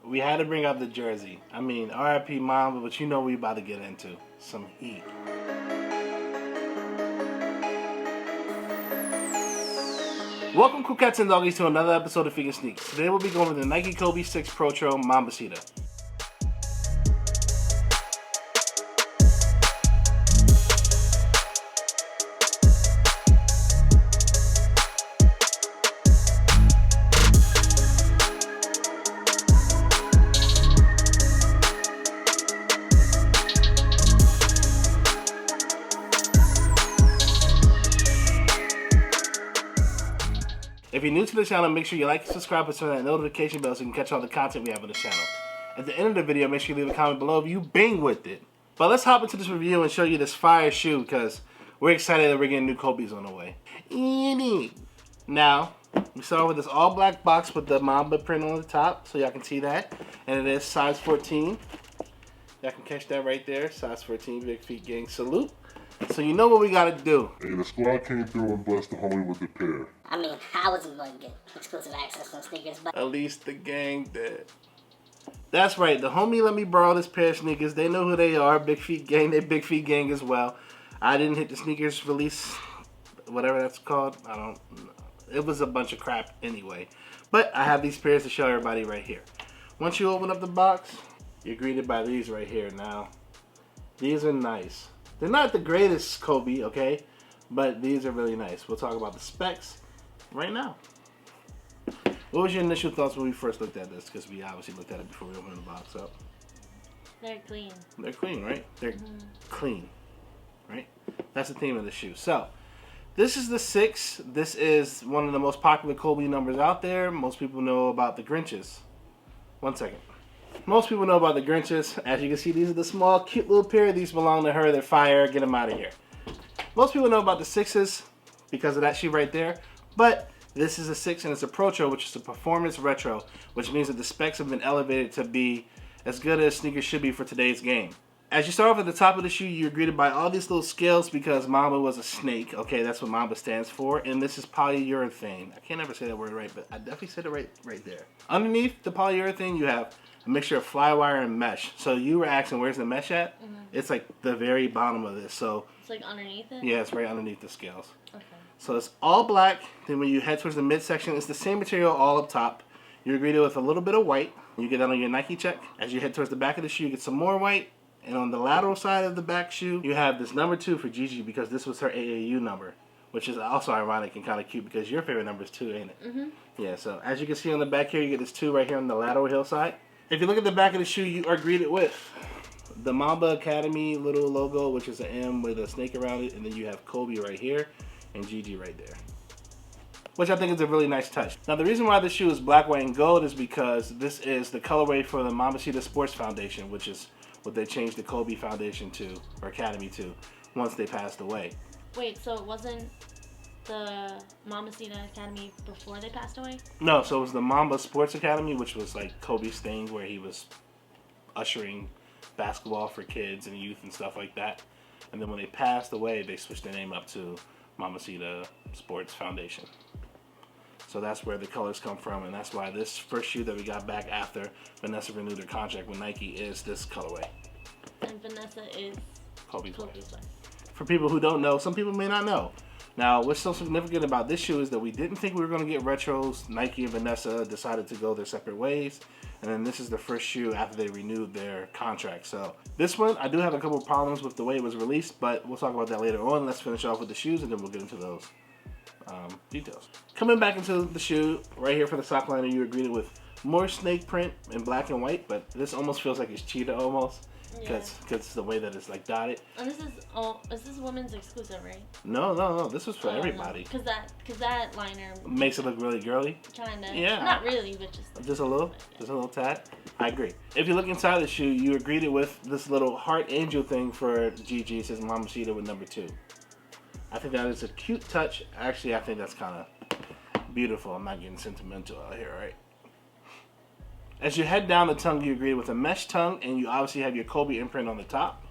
we had to bring up the jersey. I mean, RIP Mamba, but you know we about to get into some heat. Welcome, cool cats and doggies, to another episode of Figure Sneaks. Today we'll be going over the Nike Kobe 6 Pro Trail Mambacita. If you're new to the channel, make sure you like and subscribe and turn that notification bell so you can catch all the content we have on the channel. At the end of the video, make sure you leave a comment below if you bang with it. But let's hop into this review and show you this fire shoe because we're excited that we're getting new Kobe's on the way. Now, we start with this all black box with the Mamba print on the top so y'all can see that. And it is size 14. Y'all can catch that right there. Size 14, Big Feet Gang salute. So you know what we gotta do. Hey, the squad came through and blessed the homie with the pair. I mean, I wasn't going to get exclusive access on sneakers, but At least the gang did. That's right. The homie let me borrow this pair of sneakers. They know who they are. Big Feet Gang. They Big Feet Gang as well. I didn't hit the sneakers release, whatever that's called. I don't know. It was a bunch of crap anyway. But I have these pairs to show everybody right here. Once you open up the box, you're greeted by these right here. Now, these are nice. They're not the greatest Kobe, okay? But these are really nice. We'll talk about the specs right now. What was your initial thoughts when we first looked at this? Because we obviously looked at it before we opened the box up. they're clean. They're clean, right? They're clean, right? That's the theme of the shoe. So, this is the 6. This is one of the most popular Kobe numbers out there. Most people know about the Grinches. One second. Most people know about the Grinches. As you can see, these are the small, cute little pair. These belong to her. They're fire. Get them out of here. Most people know about the 6s because of that shoe right there. But this is a 6 and it's a Pro Trail, which is a performance retro, which means that the specs have been elevated to be as good as sneakers should be for today's game. As you start off at the top of the shoe, you're greeted by all these little scales because Mamba was a snake. Okay, that's what Mamba stands for. And this is polyurethane. I can't ever say that word right, but I definitely said it right there. Underneath the polyurethane, you have a mixture of flywire and mesh. So you were asking, where's the mesh at? It's like the very bottom of this. So It's like underneath it? yeah, it's right underneath the scales. Okay. So it's all black. Then when you head towards the midsection, it's the same material all up top. You're greeted with a little bit of white. You get that on your Nike check. As you head towards the back of the shoe, you get some more white. And on the lateral side of the back shoe, you have this number 2 for Gigi because this was her AAU number, which is also ironic and kind of cute because your favorite number is 2, ain't it? Mm-hmm. Yeah, so as you can see on the back here, you get this 2 right here on the lateral heel side. If you look at the back of the shoe, you are greeted with the Mamba Academy little logo, which is an M with a snake around it, and then you have Kobe right here and Gigi right there, which I think is a really nice touch. Now, the reason why this shoe is black, white, and gold is because this is the colorway for the Mambacita Sports Foundation, which is what they changed the Kobe Foundation to, or Academy to, once they passed away. Wait, so it wasn't the Mambacita Academy before they passed away? No, so it was the Mamba Sports Academy, which was like Kobe's thing where he was ushering basketball for kids and youth and stuff like that. And then when they passed away, they switched the name up to Mambacita Sports Foundation. So that's where the colors come from, and that's why this first shoe that we got back after Vanessa renewed her contract with Nike is this colorway. And Vanessa is Kobe's wife. Kobe's wife. For people who don't know, some people may not know. Now, what's so significant about this shoe is that we didn't think we were going to get retros. Nike and Vanessa decided to go their separate ways. And then this is the first shoe after they renewed their contract. So this one, I do have a couple of problems with the way it was released, but we'll talk about that later on. Let's finish off with the shoes and then we'll get into those details. Coming back into the shoe, right here for the sock liner, you were greeted with more snake print in black and white, but this almost feels like it's cheetah almost. Because the way that it's like dotted. And this is women's exclusive, right? No. This was for everybody. Because that liner Makes it look really girly. kinda. Yeah. Not really, but Just a little? Just a little tad? I agree. If you look inside the shoe, you are greeted with this little heart angel thing for Gigi. It says Mambacita with number 2. I think that is a cute touch. Actually, I think that's kind of beautiful. I'm not getting sentimental out here, right? As you head down the tongue, you agree with a mesh tongue, and you obviously have your Kobe imprint on the top.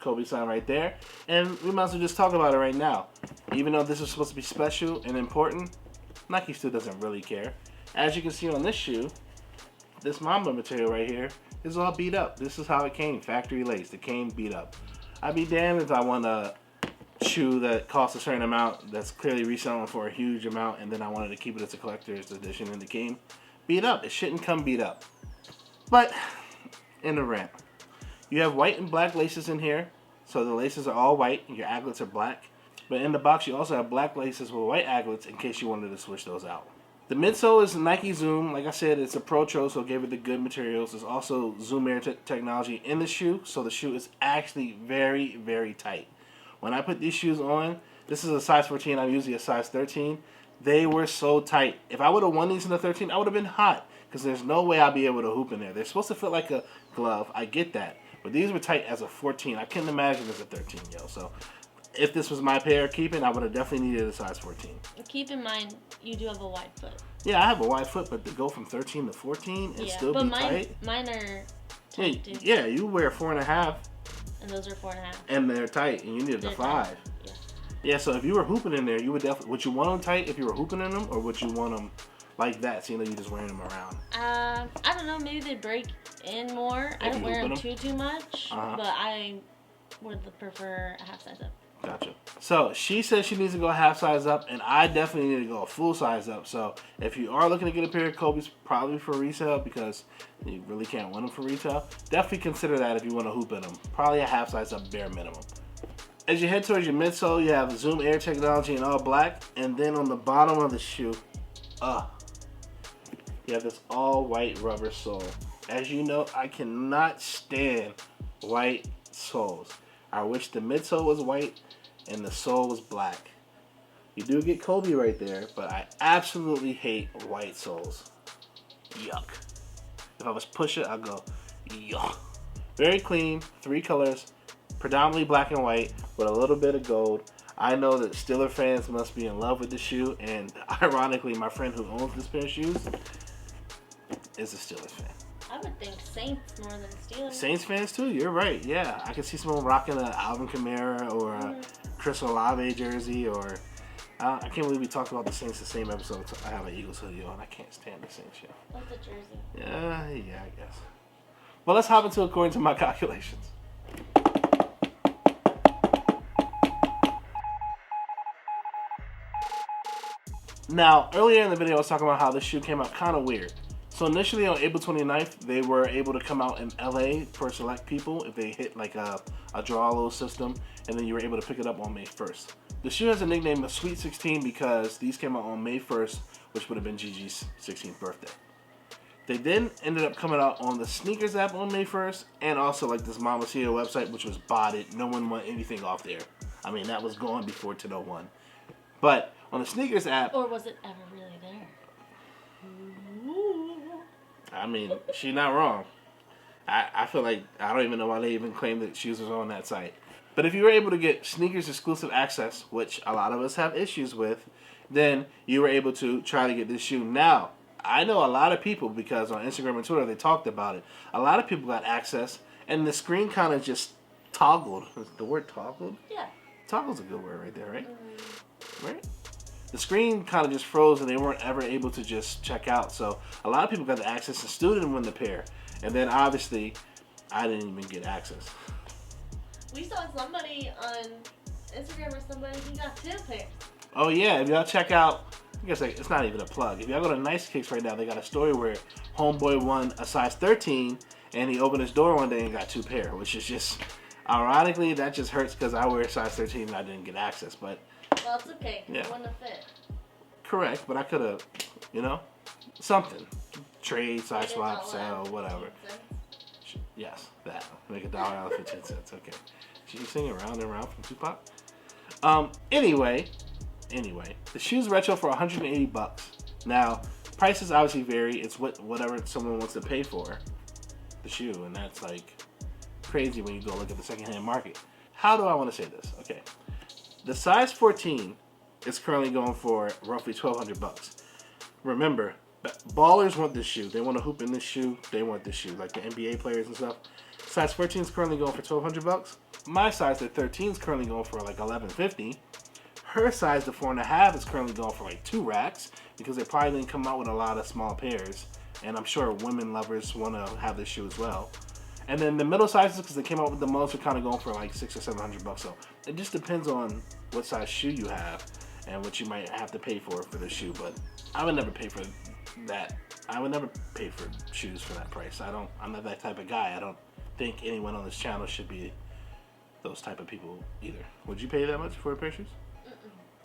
Kobe sign right there. And we might as well just talk about it right now. Even though this is supposed to be special and important, Nike still doesn't really care. As you can see on this shoe, this Mamba material right here is all beat up. This is how it came, factory laced. It came beat up. I'd be damned if I want a shoe that costs a certain amount that's clearly reselling for a huge amount, and then I wanted to keep it as a collector's edition and it came beat up. It shouldn't come beat up. But in the rant, you have white and black laces in here, so the laces are all white and your aglets are black. But in the box you also have black laces with white aglets in case you wanted to switch those out. The midsole is Nike Zoom. Like I said, it's a Pro Tro, so it gave it the good materials. There's also Zoom Air technology in the shoe, so the shoe is actually very, very tight. When I put these shoes on, this is a size 14, I'm usually a size 13. They were so tight. If I would have won these in the 13, I would have been hot, because there's no way I'd be able to hoop in there. They're supposed to fit like a glove. I get that. But these were tight as a 14. I couldn't imagine as a 13, yo. So if this was my pair of keeping, I would have definitely needed a size 14. Keep in mind, you do have a wide foot. Yeah, I have a wide foot, but to go from 13 to 14 and still be tight? Mine are tight too. Yeah, you wear 4.5. And those are 4.5. And they're tight, and you needed a 5. Yeah. Yeah, so if you were hooping in there, you would definitely. Would you want them tight if you were hooping in them, or would you want them like that, so you know you're just wearing them around? I don't know. Maybe they break in more. I don't wear them too much, but I would prefer a half size up. Gotcha. So she says she needs to go a half size up, and I definitely need to go a full size up. So if you are looking to get a pair of Kobe's, probably for resale, because you really can't win them for retail, definitely consider that if you want to hoop in them. Probably a half size up bare minimum. As you head towards your midsole, you have Zoom Air technology in all black, and then on the bottom of the shoe, you have this all white rubber sole. As you know, I cannot stand white soles. I wish the midsole was white and the sole was black. You do get Kobe right there, but I absolutely hate white soles. Yuck. If I was Pusha, I'd go, yuck. Very clean, 3 colors, predominantly black and white with a little bit of gold. I know that Steeler fans must be in love with the shoe, and ironically, my friend who owns this pair of shoes is a Steelers fan. I would think Saints more than Steelers. Saints fans too, you're right, yeah. I can see someone rocking an Alvin Kamara or a Chris Olave jersey, or I can't believe we talked about the Saints the same episode. I have an Eagles hoodie on. I can't stand the Saints, yo. What's a jersey? Yeah, I guess. Well, let's hop into according to my calculations. Now, earlier in the video, I was talking about how this shoe came out kind of weird. So initially on April 29th, they were able to come out in LA for select people if they hit like a draw low system, and then you were able to pick it up on May 1st. The shoe has a nickname of Sweet 16 because these came out on May 1st, which would have been Gigi's 16th birthday. They then ended up coming out on the Sneakers app on May 1st, and also like this Mamacita website, which was botted. No one wanted anything off there. I mean, that was gone before 1001. But on the Sneakers app... Or was it ever really there? I mean, she's not wrong. I feel like, I don't even know why they even claimed that shoes was on that site. But if you were able to get Sneakers exclusive access, which a lot of us have issues with, then you were able to try to get this shoe. Now, I know a lot of people, because on Instagram and Twitter they talked about it, a lot of people got access, and the screen kind of just toggled. Is the word toggled? Yeah. Toggle's a good word right there, right? Right? The screen kind of just froze and they weren't ever able to just check out. So a lot of people got the access and still didn't win the pair. And then obviously, I didn't even get access. We saw somebody on Instagram or somebody who got 2 pairs. Oh yeah, if y'all check out, I guess it's not even a plug. If y'all go to Nice Kicks right now, they got a story where homeboy won a size 13 and he opened his door one day and got 2 pair, which is just, ironically, that just hurts because I wear a size 13 and I didn't get access. But well, it's okay. Yeah. It wouldn't fit. correct, but I could have, something. Trade, side swap, sell, whatever. Yes, that. Make $1 out of 15 cents. Okay. She's singing Round and Round from Tupac. Anyway, the shoe's retro for $180. Now, prices obviously vary. It's whatever someone wants to pay for the shoe, and that's like crazy when you go look at the secondhand market. How do I want to say this? Okay. The size 14 is currently going for roughly $1,200. Remember, ballers want this shoe. They want to hoop in this shoe. They want this shoe, like the NBA players and stuff. Size 14 is currently going for $1,200. My size, the 13 is currently going for like $1,150. Her size, the 4.5, is currently going for like 2 racks because they probably didn't come out with a lot of small pairs. And I'm sure women lovers want to have this shoe as well. And then the middle sizes, because they came out with the most, are kind of going for like $600 or $700. So it just depends on what size shoe you have and what you might have to pay for the shoe. But I would never pay for that. I would never pay for shoes for that price. I'm not that type of guy. I don't think anyone on this channel should be those type of people either. Would you pay that much for a pair of shoes?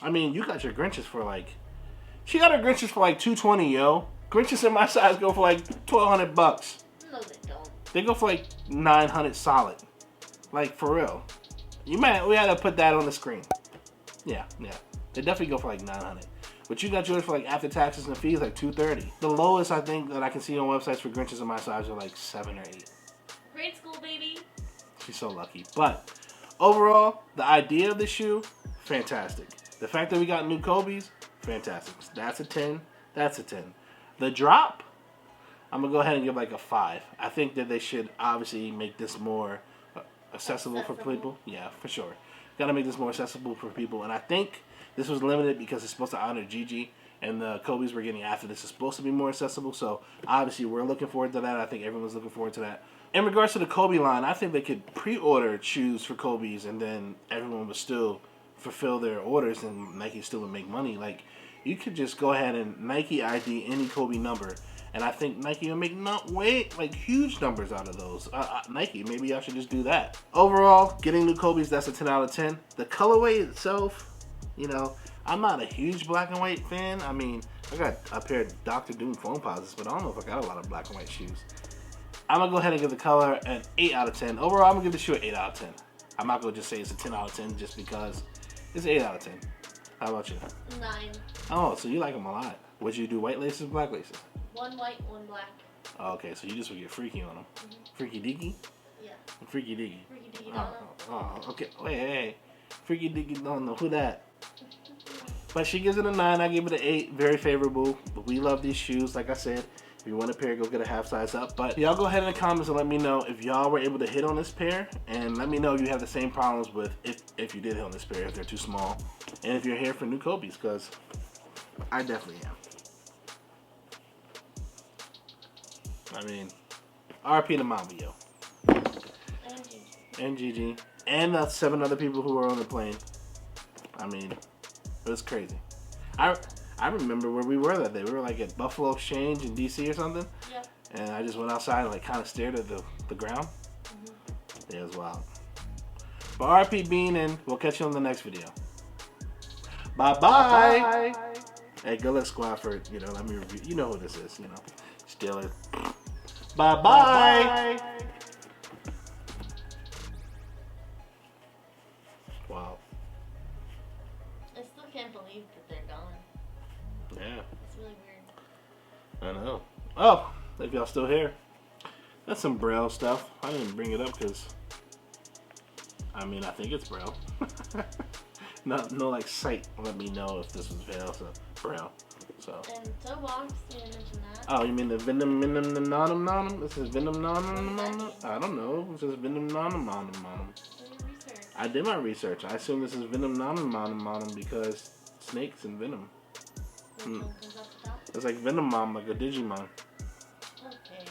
I mean, you got your Grinches for like, she got her Grinches for like $220, yo. Grinches in my size go for like $1,200. No, they don't. They go for like $900 solid. Like, for real. We had to put that on the screen. Yeah. They definitely go for like $900. But you got yours for like after taxes and fees, like $230. The lowest I think that I can see on websites for Grinches in my size are like 7 or 8. Grade school, baby. She's so lucky. But overall, the idea of the shoe, fantastic. The fact that we got new Kobe's, fantastic. That's a 10. That's a 10. The drop, I'm going to go ahead and give like a 5. I think that they should obviously make this more accessible for people. Yeah, for sure. Got to make this more accessible for people. And I think this was limited because it's supposed to honor Gigi. And the Kobe's we're getting after this is supposed to be more accessible. So obviously we're looking forward to that. I think everyone's looking forward to that. In regards to the Kobe line, I think they could pre-order shoes for Kobe's and then everyone would still fulfill their orders and Nike still would make money. Like, you could just go ahead and Nike ID any Kobe number, and I think Nike will make huge numbers out of those. Nike, maybe I should just do that. Overall, getting new Kobe's, that's a 10 out of 10. The colorway itself, you know, I'm not a huge black and white fan. I mean, I got a pair of Dr. Doom foam posits, but I don't know if I got a lot of black and white shoes. I'm going to go ahead and give the color an 8 out of 10. Overall, I'm going to give the shoe an 8 out of 10. I'm not going to just say it's a 10 out of 10 just because it's an 8 out of 10. How about you? 9. Oh, so you like them a lot. Would you do white laces, black laces? 1 white, 1 black. Oh, okay, so you just would get freaky on them. Freaky deaky? Yeah. Freaky deaky. Freaky deaky don't know. Oh, okay. Wait, hey. Freaky deaky don't know. Who that? But she gives it a 9. I give it an 8. Very favorable. But we love these shoes. Like I said, if you want a pair, go get a half size up. But y'all go ahead in the comments and let me know if y'all were able to hit on this pair. And let me know if you have the same problems with if you did hit on this pair, if they're too small. And if you're here for new Kobe's, because I definitely am. I mean, RP to Mama, yo. And Gigi. And the 7 other people who were on the plane. I mean, it was crazy. I remember where we were that day. We were like at Buffalo Exchange in DC or something. Yeah. And I just went outside and like kind of stared at the ground. Mm-hmm. It was wild. But RP Bean, and we'll catch you on the next video. Bye-bye. Bye-bye. Hey, good luck, Squad, for, let me review. You know who this is, Steelers. Bye-bye. Wow. I still can't believe that they're gone. Yeah. It's really weird. I know. Oh, if y'all still here. That's some Braille stuff. I didn't bring it up because, I think it's Braille. No, like, site let me know if this was Braille. So. And toe box, you didn't mention that. Oh, you mean the Venom Nonum? This is Venom Nonum? I don't know. This is Venom Nonum. I did my research. I assume this is Venom Nonum because snakes and venom. It's like Venom Mom, like a Digimon. Okay.